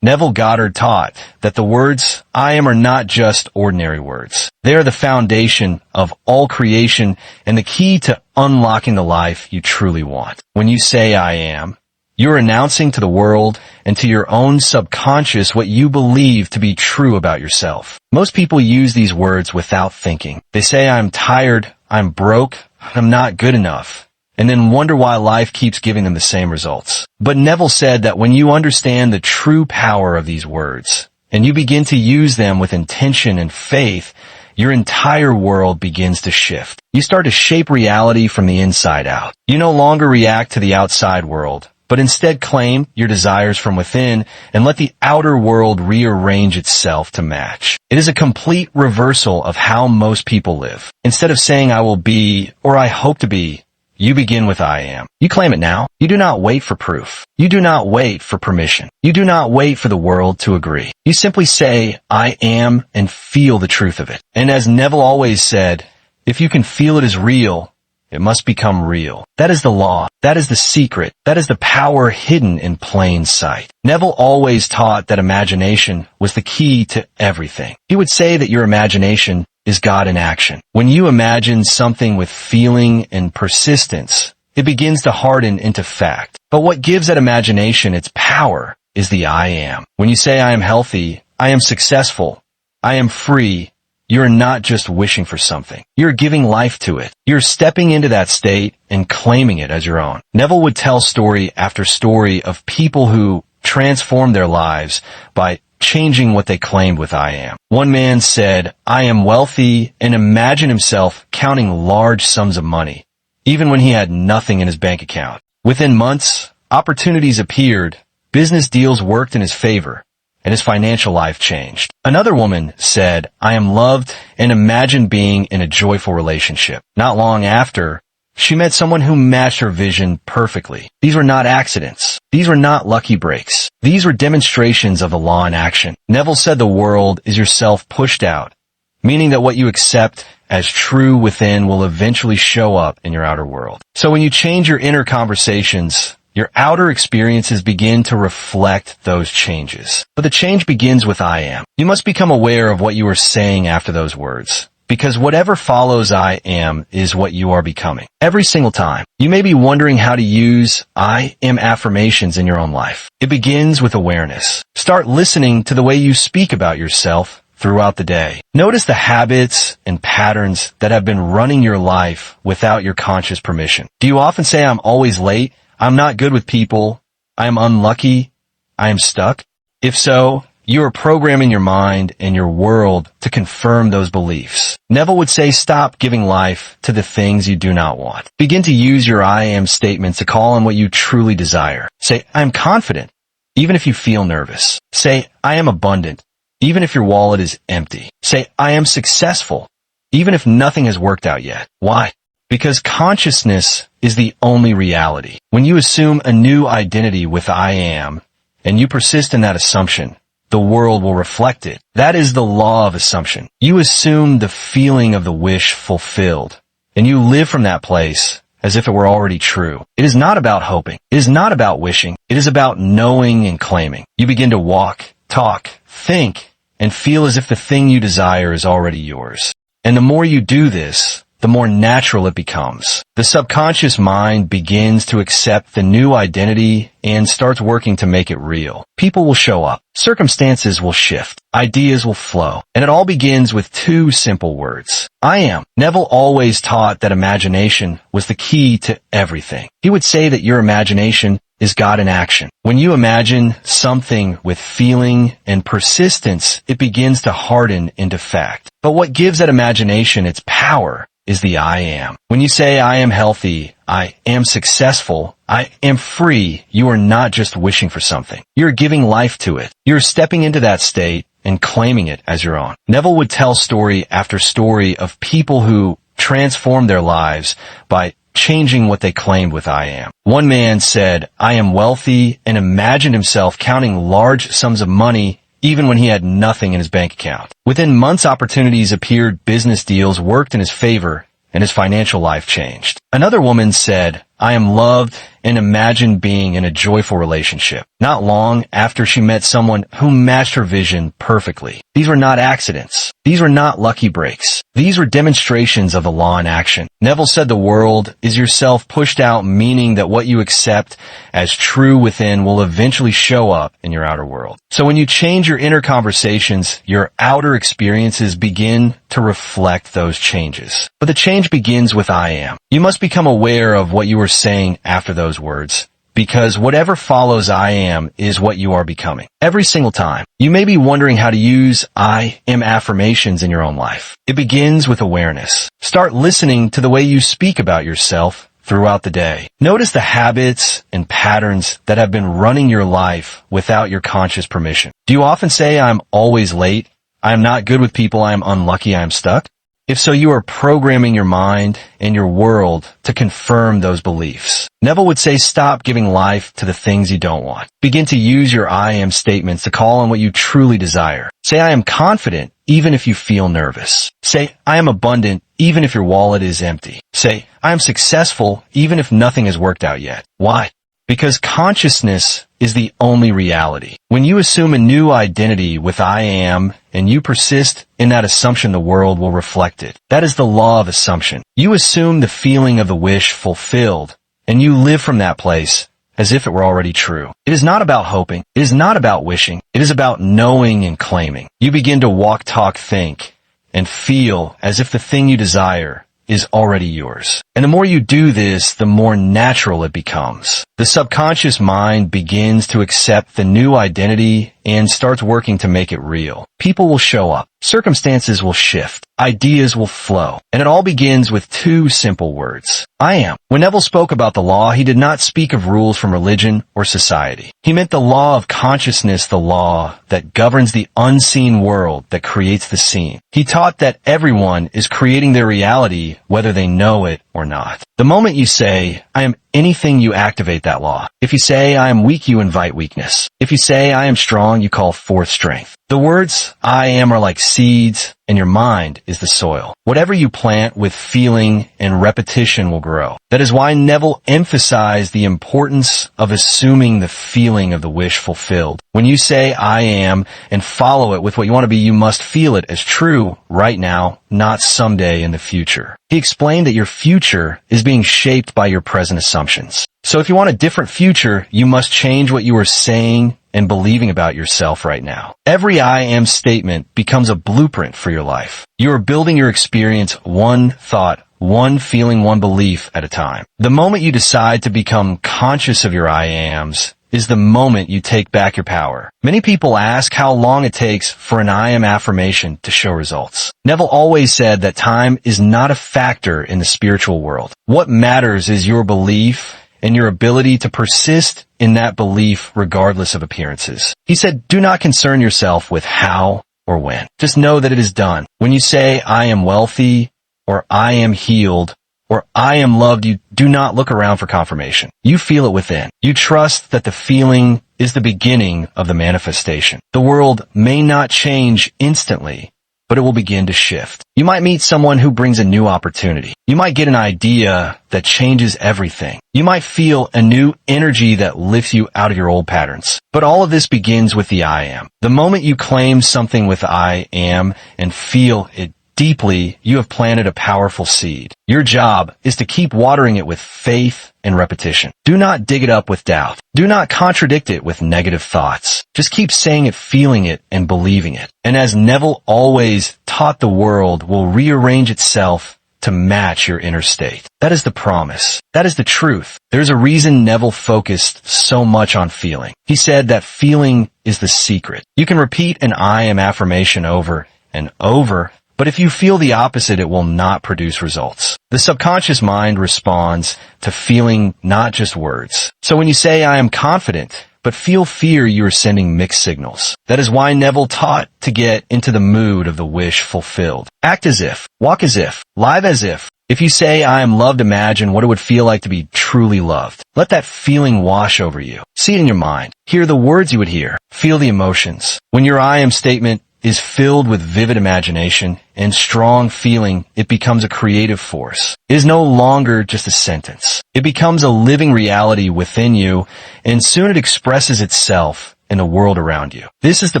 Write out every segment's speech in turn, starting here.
Neville Goddard taught that the words I am are not just ordinary words. They are the foundation of all creation and the key to unlocking the life you truly want. When you say I am, you're announcing to the world and to your own subconscious what you believe to be true about yourself. Most people use these words without thinking. They say I'm tired, I'm broke, I'm not good enough, and then wonder why life keeps giving them the same results. But Neville said that when you understand the true power of these words, and you begin to use them with intention and faith, your entire world begins to shift. You start to shape reality from the inside out. You no longer react to the outside world, but instead claim your desires from within and let the outer world rearrange itself to match. It is a complete reversal of how most people live. Instead of saying I will be or I hope to be, you begin with I am. You claim it now. You do not wait for proof. You do not wait for permission. You do not wait for the world to agree. You simply say I am and feel the truth of it. And as Neville always said, if you can feel it is real, it must become real. That is the law. That is the secret. That is the power hidden in plain sight. Neville always taught that imagination was the key to everything. He would say that your imagination is God in action. When you imagine something with feeling and persistence, it begins to harden into fact. But what gives that imagination its power is the I am. When you say I am healthy, I am successful, I am free, you're not just wishing for something. You're giving life to it. You're stepping into that state and claiming it as your own. Neville would tell story after story of people who transformed their lives by changing what they claimed with I am. One man said, I am wealthy, and imagined himself counting large sums of money, even when he had nothing in his bank account. Within months, opportunities appeared, business deals worked in his favor, and his financial life changed. Another woman said, I am loved, and imagined being in a joyful relationship. Not long after, she met someone who matched her vision perfectly. These were not accidents. These were not lucky breaks. These were demonstrations of the law in action. Neville said the world is yourself pushed out, meaning that what you accept as true within will eventually show up in your outer world. So when you change your inner conversations, your outer experiences begin to reflect those changes. But the change begins with I am. You must become aware of what you are saying after those words, because whatever follows I am is what you are becoming. Every single time. You may be wondering how to use I am affirmations in your own life. It begins with awareness. Start listening to the way you speak about yourself throughout the day. Notice the habits and patterns that have been running your life without your conscious permission. Do you often say I'm always late? I'm not good with people, I am unlucky, I am stuck? If so, you are programming your mind and your world to confirm those beliefs. Neville would say stop giving life to the things you do not want. Begin to use your I am statements to call on what you truly desire. Say, I am confident, even if you feel nervous. Say, I am abundant, even if your wallet is empty. Say, I am successful, even if nothing has worked out yet. Why? Because consciousness is the only reality. When you assume a new identity with I am, and you persist in that assumption, the world will reflect it. That is the law of assumption. You assume the feeling of the wish fulfilled, and you live from that place as if it were already true. It is not about hoping. It is not about wishing. It is about knowing and claiming. You begin to walk, talk, think, and feel as if the thing you desire is already yours. And the more you do this, the more natural it becomes. The subconscious mind begins to accept the new identity and starts working to make it real. People will show up. Circumstances will shift. Ideas will flow. And it all begins with two simple words. I am. Neville always taught that imagination was the key to everything. He would say that your imagination is God in action. When you imagine something with feeling and persistence, it begins to harden into fact. But what gives that imagination its power is the I am. When you say I am healthy, I am successful, I am free, you are not just wishing for something. You're giving life to it. You're stepping into that state and claiming it as your own. Neville would tell story after story of people who transformed their lives by changing what they claimed with I am. One man said, I am wealthy, and imagined himself counting large sums of money even when he had nothing in his bank account. Within months, opportunities appeared, business deals worked in his favor, and his financial life changed. Another woman said, I am loved, and imagined being in a joyful relationship. Not long after she met someone who matched her vision perfectly. These were not accidents. These were not lucky breaks. These were demonstrations of the law in action. Neville said the world is yourself pushed out, meaning that what you accept as true within will eventually show up in your outer world. So when you change your inner conversations, your outer experiences begin to reflect those changes. But the change begins with I am. You must become aware of what you are saying after those words, because whatever follows I am is what you are becoming. Every single time. You may be wondering how to use I am affirmations in your own life. It begins with awareness. Start listening to the way you speak about yourself throughout the day. Notice the habits and patterns that have been running your life without your conscious permission. Do you often say, I'm always late, I am not good with people, I am unlucky, I am stuck? If so, you are programming your mind and your world to confirm those beliefs. Neville would say stop giving life to the things you don't want. Begin to use your I am statements to call on what you truly desire. Say I am confident even if you feel nervous. Say I am abundant even if your wallet is empty. Say I am successful even if nothing has worked out yet. Why? Because consciousness is the only reality. When you assume a new identity with I am, and you persist in that assumption, the world will reflect it. That is the law of assumption. You assume the feeling of the wish fulfilled, and you live from that place as if it were already true. It is not about hoping. It is not about wishing. It is about knowing and claiming. You begin to walk, talk, think, and feel as if the thing you desire is already yours. And the more you do this, the more natural it becomes. The subconscious mind begins to accept the new identity and starts working to make it real. People will show up. Circumstances will shift. Ideas will flow. And it all begins with two simple words. I am. When Neville spoke about the law, he did not speak of rules from religion or society. He meant the law of consciousness, the law that governs the unseen world that creates the seen. He taught that everyone is creating their reality whether they know it or not. The moment you say, I am anything, you activate that law. If you say, I am weak, you invite weakness. If you say, I am strong, you call forth strength. The words I am are like seeds, and your mind is the soil. Whatever you plant with feeling and repetition will grow. That is why Neville emphasized the importance of assuming the feeling of the wish fulfilled. When you say I am and follow it with what you want to be, you must feel it as true right now, not someday in the future. He explained that your future is being shaped by your present assumptions. So if you want a different future, you must change what you are saying and believing about yourself right now. Every I am statement becomes a blueprint for your life. You are building your experience one thought, one feeling, one belief at a time. The moment you decide to become conscious of your I ams is the moment you take back your power. Many people ask how long it takes for an I am affirmation to show results. Neville always said that time is not a factor in the spiritual world. What matters is your belief and your ability to persist in that belief regardless of appearances. He said, do not concern yourself with how or when. Just know that it is done. When you say, I am wealthy, or I am healed, or I am loved, you do not look around for confirmation. You feel it within. You trust that the feeling is the beginning of the manifestation. The world may not change instantly, but it will begin to shift. You might meet someone who brings a new opportunity. You might get an idea that changes everything. You might feel a new energy that lifts you out of your old patterns. But all of this begins with the I am. The moment you claim something with I am and feel it deeply, you have planted a powerful seed. Your job is to keep watering it with faith and repetition. Do not dig it up with doubt. Do not contradict it with negative thoughts. Just keep saying it, feeling it, and believing it. And as Neville always taught, the world will rearrange itself to match your inner state. That is the promise. That is the truth. There's a reason Neville focused so much on feeling. He said that feeling is the secret. You can repeat an I am affirmation over and over, but if you feel the opposite, it will not produce results. The subconscious mind responds to feeling, not just words. So when you say, I am confident, but feel fear, you are sending mixed signals. That is why Neville taught to get into the mood of the wish fulfilled. Act as if, walk as if, live as if. If you say, I am loved, imagine what it would feel like to be truly loved. Let that feeling wash over you. See it in your mind. Hear the words you would hear. Feel the emotions. When your I am statement is filled with vivid imagination and strong feeling, it becomes a creative force. It is no longer just a sentence. It becomes a living reality within you, and soon it expresses itself in the world around you. This is the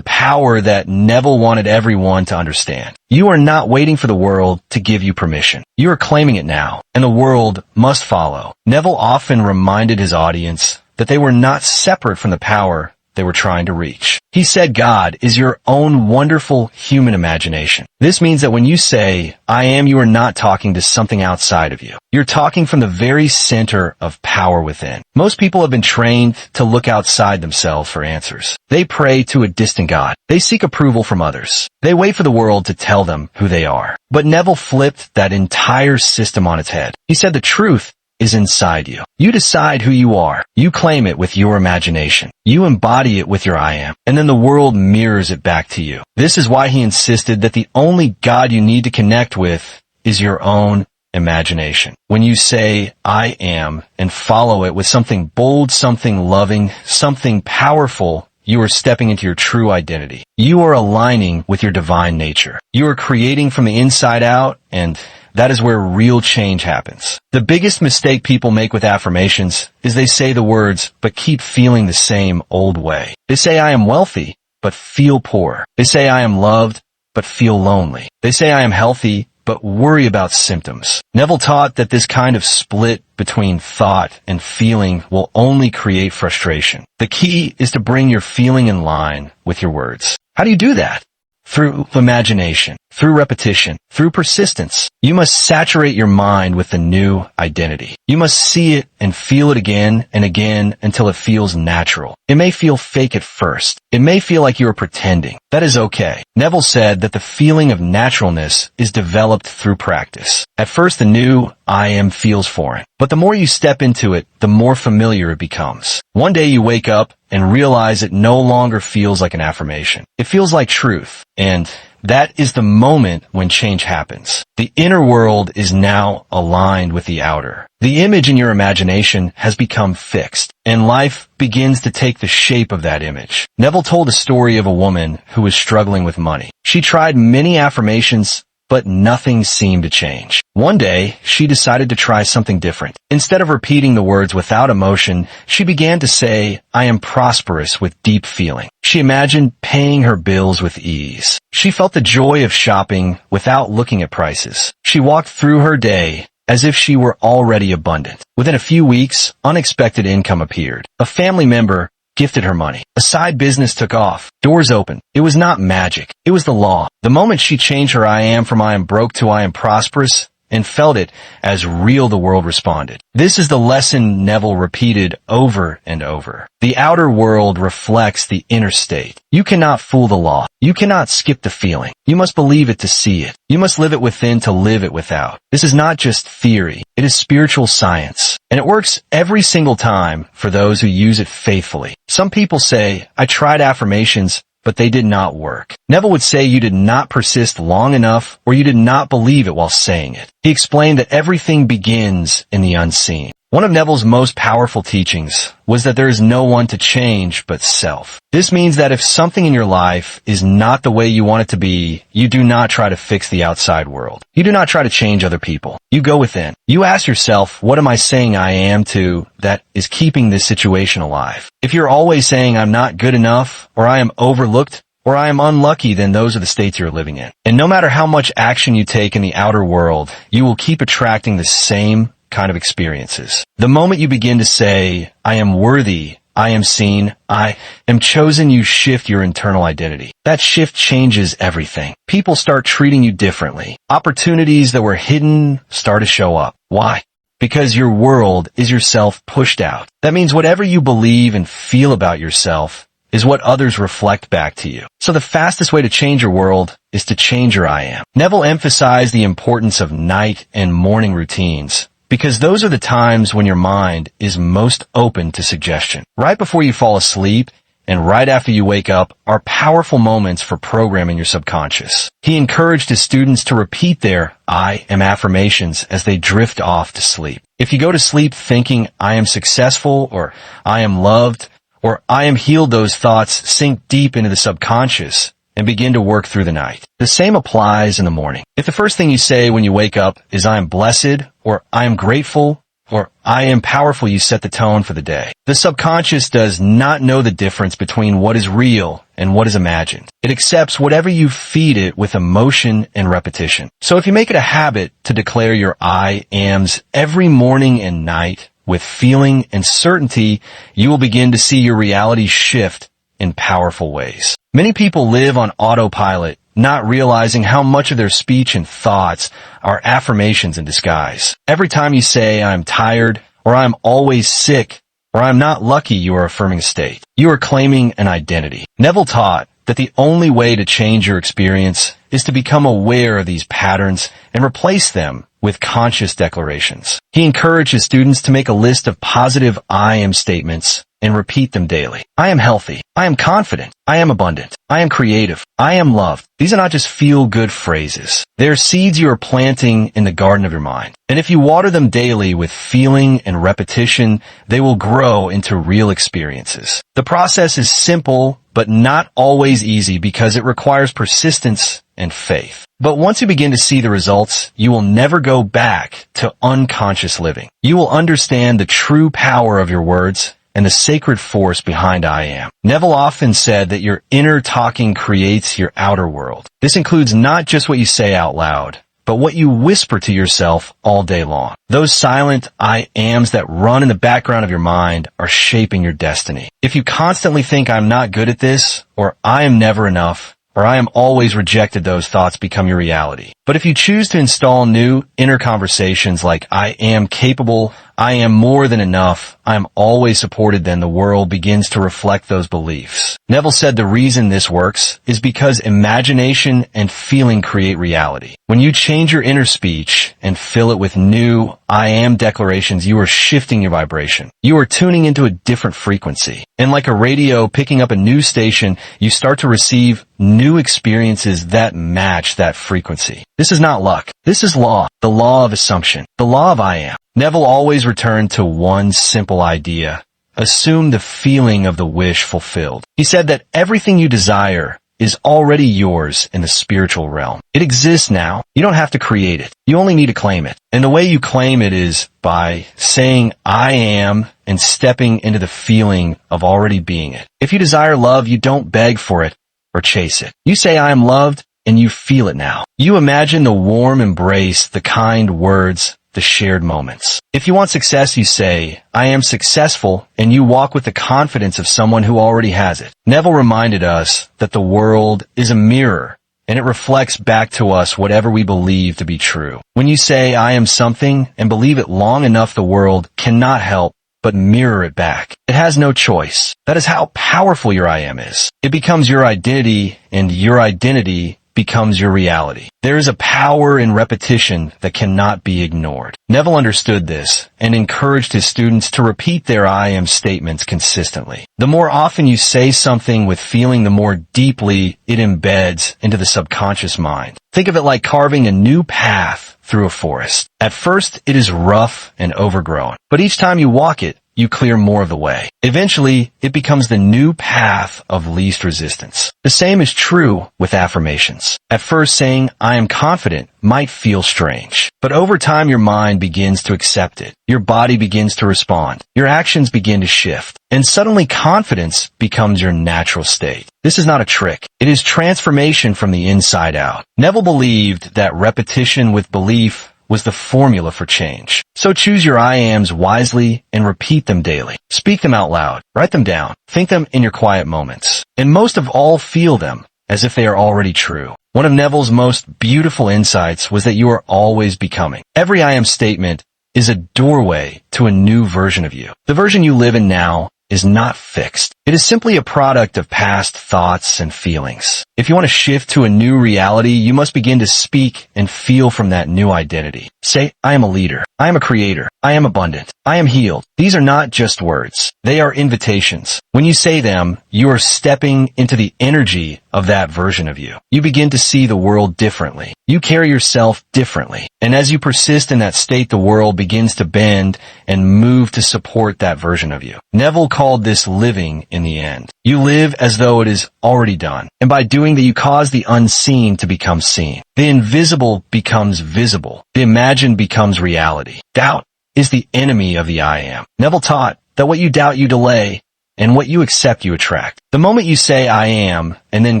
power that Neville wanted everyone to understand. You are not waiting for the world to give you permission. You are claiming it now, and the world must follow. Neville often reminded his audience that they were not separate from the power they were trying to reach. He said God is your own wonderful human imagination. This means that when you say, I am, you are not talking to something outside of you. You're talking from the very center of power within. Most people have been trained to look outside themselves for answers. They pray to a distant God. They seek approval from others. They wait for the world to tell them who they are. But Neville flipped that entire system on its head. He said the truth is inside you. You decide who you are. You claim it with your imagination. You embody it with your I am. And then the world mirrors it back to you. This is why he insisted that the only God you need to connect with is your own imagination. When you say, I am, and follow it with something bold, something loving, something powerful, you are stepping into your true identity. You are aligning with your divine nature. You are creating from the inside out, and that is where real change happens. The biggest mistake people make with affirmations is they say the words, but keep feeling the same old way. They say, I am wealthy, but feel poor. They say, I am loved, but feel lonely. They say, I am healthy, but worry about symptoms. Neville taught that this kind of split between thought and feeling will only create frustration. The key is to bring your feeling in line with your words. How do you do that? Through imagination, through repetition, through persistence. You must saturate your mind with the new identity. You must see it and feel it again and again until it feels natural. It may feel fake at first. It may feel like you are pretending. That is okay. Neville said that the feeling of naturalness is developed through practice. At first, the new I am feels foreign, but the more you step into it, the more familiar it becomes. One day you wake up and realize it no longer feels like an affirmation. It feels like truth. And that is the moment when change happens. The inner world is now aligned with the outer. The image in your imagination has become fixed, and life begins to take the shape of that image. Neville told a story of a woman who was struggling with money. She tried many affirmations, but nothing seemed to change. One day, she decided to try something different. Instead of repeating the words without emotion, she began to say, I am prosperous with deep feeling. She imagined paying her bills with ease. She felt the joy of shopping without looking at prices. She walked through her day as if she were already abundant. Within a few weeks, unexpected income appeared. A family member gifted her money. A side business took off. Doors opened. It was not magic. It was the law. The moment she changed her I am from I am broke to I am prosperous and felt it as real, the world responded. This is the lesson Neville repeated over and over. The outer world reflects the inner state. You cannot fool the law. You cannot skip the feeling. You must believe it to see it. You must live it within to live it without. This is not just theory. It is spiritual science. And it works every single time for those who use it faithfully. Some people say, I tried affirmations, but they did not work. Neville would say you did not persist long enough, or you did not believe it while saying it. He explained that everything begins in the unseen. One of Neville's most powerful teachings was that there is no one to change but self. This means that if something in your life is not the way you want it to be, you do not try to fix the outside world. You do not try to change other people. You go within. You ask yourself, what am I saying I am to that is keeping this situation alive? If you're always saying I'm not good enough, or I am overlooked, or I am unlucky, then those are the states you're living in. And no matter how much action you take in the outer world, you will keep attracting the same kind of experiences. The moment you begin to say, I am worthy, I am seen, I am chosen, you shift your internal identity. That shift changes everything. People start treating you differently. Opportunities that were hidden start to show up. Why? Because your world is yourself pushed out. That means whatever you believe and feel about yourself is what others reflect back to you. So the fastest way to change your world is to change your I am. Neville emphasized the importance of night and morning routines, because those are the times when your mind is most open to suggestion. Right before you fall asleep and right after you wake up are powerful moments for programming your subconscious. He encouraged his students to repeat their I am affirmations as they drift off to sleep. If you go to sleep thinking I am successful, or I am loved, or I am healed, those thoughts sink deep into the subconscious and begin to work through the night. The same applies in the morning. If the first thing you say when you wake up is I am blessed, or I am grateful, or I am powerful, you set the tone for the day. The subconscious does not know the difference between what is real and what is imagined. It accepts whatever you feed it with emotion and repetition. So if you make it a habit to declare your I ams every morning and night with feeling and certainty, you will begin to see your reality shift in powerful ways. Many people live on autopilot, not realizing how much of their speech and thoughts are affirmations in disguise. Every time you say, I'm tired, or I'm always sick, or I'm not lucky, you are affirming a state. You are claiming an identity. Neville taught that the only way to change your experience is to become aware of these patterns and replace them with conscious declarations. He encouraged his students to make a list of positive I am statements and repeat them daily. I am healthy. I am confident. I am abundant. I am creative. I am loved. These are not just feel-good phrases. They are seeds you are planting in the garden of your mind. And if you water them daily with feeling and repetition, they will grow into real experiences. The process is simple, but not always easy because it requires persistence and faith. But once you begin to see the results, you will never go back to unconscious living. You will understand the true power of your words and the sacred force behind I am. Neville often said that your inner talking creates your outer world. This includes not just what you say out loud, but what you whisper to yourself all day long. Those silent I ams that run in the background of your mind are shaping your destiny. If you constantly think I'm not good at this, or I am never enough, or I am always rejected, those thoughts become your reality. But if you choose to install new inner conversations like I am capable, I am more than enough, I am always supported, then the world begins to reflect those beliefs. Neville said the reason this works is because imagination and feeling create reality. When you change your inner speech and fill it with new I am declarations, you are shifting your vibration. You are tuning into a different frequency. And like a radio picking up a new station, you start to receive new experiences that match that frequency. This is not luck. This is law. The law of assumption. The law of I am. Neville always returned to one simple idea. Assume the feeling of the wish fulfilled. He said that everything you desire is already yours in the spiritual realm. It exists now. You don't have to create it. You only need to claim it. And the way you claim it is by saying I am and stepping into the feeling of already being it. If you desire love, you don't beg for it or chase it. You say I am loved and you feel it now. You imagine the warm embrace, the kind words, the shared moments. If you want success, you say, I am successful, and you walk with the confidence of someone who already has it. Neville reminded us that the world is a mirror, and it reflects back to us whatever we believe to be true. When you say, I am something, and believe it long enough, the world cannot help but mirror it back. It has no choice. That is how powerful your I am is. It becomes your identity, and your identity becomes your reality. There is a power in repetition that cannot be ignored. Neville understood this and encouraged his students to repeat their I am statements consistently. The more often you say something with feeling, the more deeply it embeds into the subconscious mind. Think of it like carving a new path through a forest. At first, it is rough and overgrown, but each time you walk it, you clear more of the way. Eventually, it becomes the new path of least resistance. The same is true with affirmations. At first, saying, I am confident might feel strange, but over time your mind begins to accept it. Your body begins to respond. Your actions begin to shift, and suddenly confidence becomes your natural state. This is not a trick. It is transformation from the inside out. Neville believed that repetition with belief was the formula for change. So choose your I ams wisely and repeat them daily. Speak them out loud. Write them down. Think them in your quiet moments. And most of all, feel them as if they are already true. One of Neville's most beautiful insights was that you are always becoming. Every I am statement is a doorway to a new version of you. The version you live in now is not fixed. It is simply a product of past thoughts and feelings. If you want to shift to a new reality, you must begin to speak and feel from that new identity. Say, I am a leader. I am a creator. I am abundant. I am healed. These are not just words. They are invitations. When you say them, you are stepping into the energy of that version of you. You begin to see the world differently. You carry yourself differently. And as you persist in that state, the world begins to bend and move to support that version of you. Neville called this living in in the end. You live as though it is already done. And by doing that, you cause the unseen to become seen. The invisible becomes visible. The imagined becomes reality. Doubt is the enemy of the I am. Neville taught that what you doubt you delay, and what you accept you attract. The moment you say I am, and then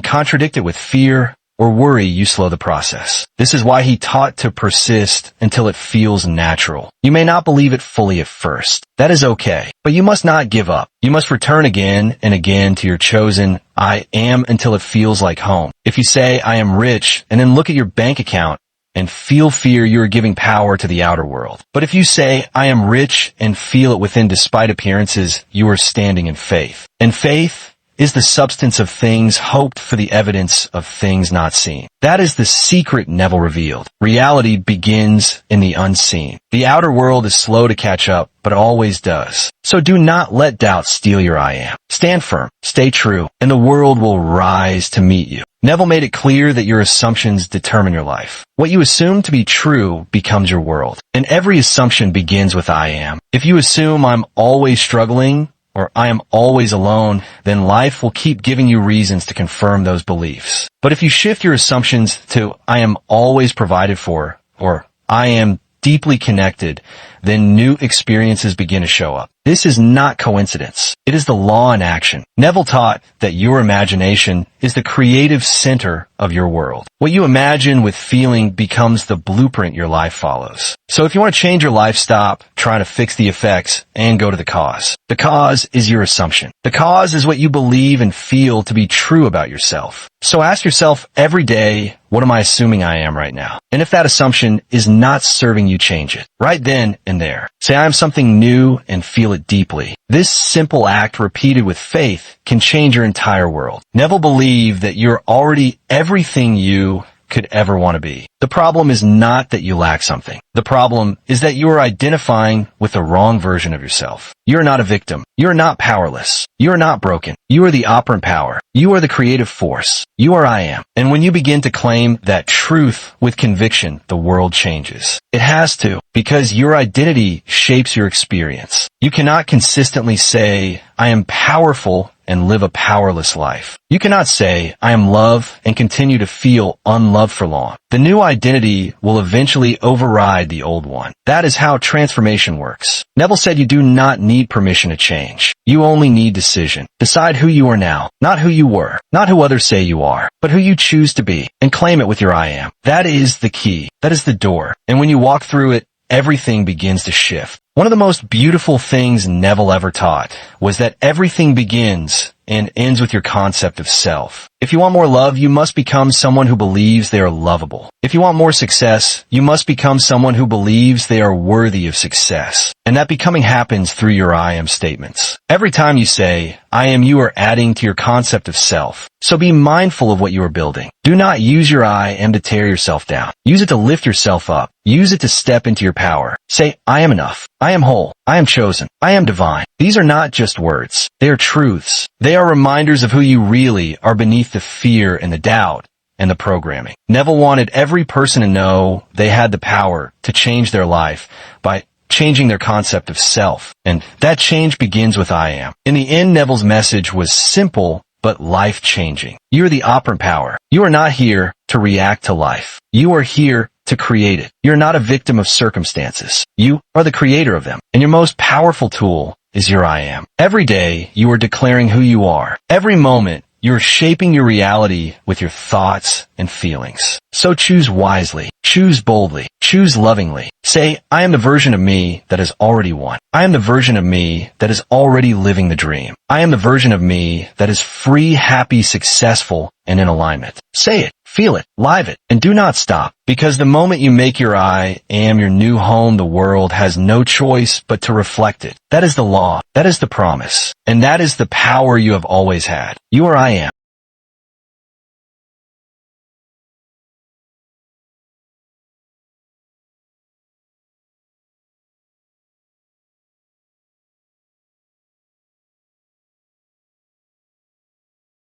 contradict it with fear or worry, you slow the process. This is why he taught to persist until it feels natural. You may not believe it fully at first. That is okay. But you must not give up. You must return again and again to your chosen I am until it feels like home. If you say I am rich and then look at your bank account and feel fear, you are giving power to the outer world. But if you say I am rich and feel it within despite appearances, you are standing in faith. And faith is the substance of things hoped for, the evidence of things not seen. That is the secret Neville revealed. Reality begins in the unseen. The outer world is slow to catch up, but always does. So do not let doubt steal your I am. Stand firm, stay true, and the world will rise to meet you. Neville made it clear that your assumptions determine your life. What you assume to be true becomes your world. And every assumption begins with I am. If you assume I'm always struggling, or I am always alone, then life will keep giving you reasons to confirm those beliefs. But if you shift your assumptions to I am always provided for, or I am deeply connected, then new experiences begin to show up. This is not coincidence. It is the law in action. Neville taught that your imagination is the creative center of your world. What you imagine with feeling becomes the blueprint your life follows. So if you want to change your life, stop trying to fix the effects and go to the cause. The cause is your assumption. The cause is what you believe and feel to be true about yourself. So ask yourself every day, what am I assuming I am right now? And if that assumption is not serving you, change it. Right then and there. Say I am something new and feel it deeply. This simple act repeated with faith can change your entire world. Neville believed that you're already everything you could ever want to be. The problem is not that you lack something. The problem is that you are identifying with the wrong version of yourself. You are not a victim. You are not powerless. You are not broken. You are the operant power. You are the creative force. You are I am. And when you begin to claim that truth with conviction, the world changes. It has to, because your identity shapes your experience. You cannot consistently say, I am powerful and live a powerless life. You cannot say, I am love and continue to feel unloved for long. The new identity will eventually override the old one. That is how transformation works. Neville said you do not need permission to change. You only need decision. Decide who you are now, not who you were, not who others say you are, but who you choose to be, and claim it with your I am. That is the key. That is the door. And when you walk through it, everything begins to shift. One of the most beautiful things Neville ever taught was that everything begins and ends with your concept of self. If you want more love, you must become someone who believes they are lovable. If you want more success, you must become someone who believes they are worthy of success. And that becoming happens through your I am statements. Every time you say, I am, you are adding to your concept of self. So be mindful of what you are building. Do not use your I am to tear yourself down. Use it to lift yourself up. Use it to step into your power. Say, I am enough. I am whole. I am chosen. I am divine. These are not just words. They are truths. They are reminders of who you really are beneath the fear and the doubt and the programming. Neville wanted every person to know they had the power to change their life by changing their concept of self. And that change begins with I am. In the end, Neville's message was simple but life-changing. You are the operant power. You are not here to react to life. You are here to create it. You're not a victim of circumstances. You are the creator of them. And your most powerful tool is your I am. Every day, you are declaring who you are. Every moment, you're shaping your reality with your thoughts and feelings. So choose wisely. Choose boldly. Choose lovingly. Say, I am the version of me that has already won. I am the version of me that is already living the dream. I am the version of me that is free, happy, successful, and in alignment. Say it. Feel it, live it, and do not stop. Because the moment you make your I am your new home, the world has no choice but to reflect it. That is the law. That is the promise. And that is the power you have always had. You are I am.